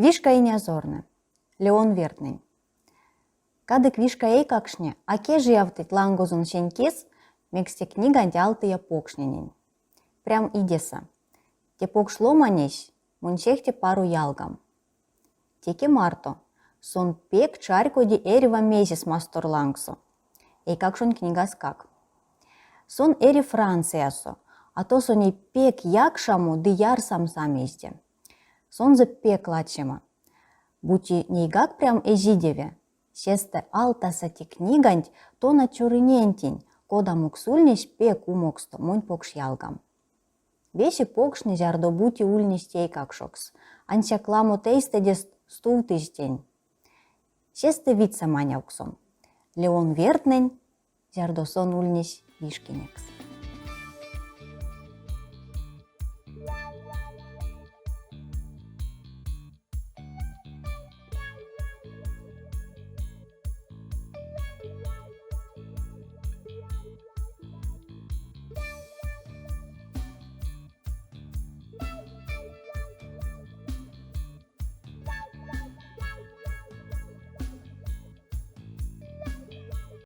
Вишка и неозорны. Леон Вертнень. Кадык вишка эй какшне, аке жиявтыть лангозун шенькес, мексте книга дялтыя покшненень. Прям идеса. Те покшло манесь, мунчехте пару ялгам. Теке марто, сон пек чарькоди эрева месяц мастор лангсо. Эй какшон книга скак. Сон эри Франциясо, а то соней пек якшаму дияр самсамезде. Сон за пек лачема. Бути нейгак прям эжидеве. Сесте алтасати книганть то на чурынентень, кода муксульнесь пек умоксто мунь покш ялгам. Веши покшни зярдо бути ульнистей какшокс, ансяк ламо тейстедес стултыстень. Сесте вица манявксом. Леон Вертнень зярдо сон ульнись вишкинекс.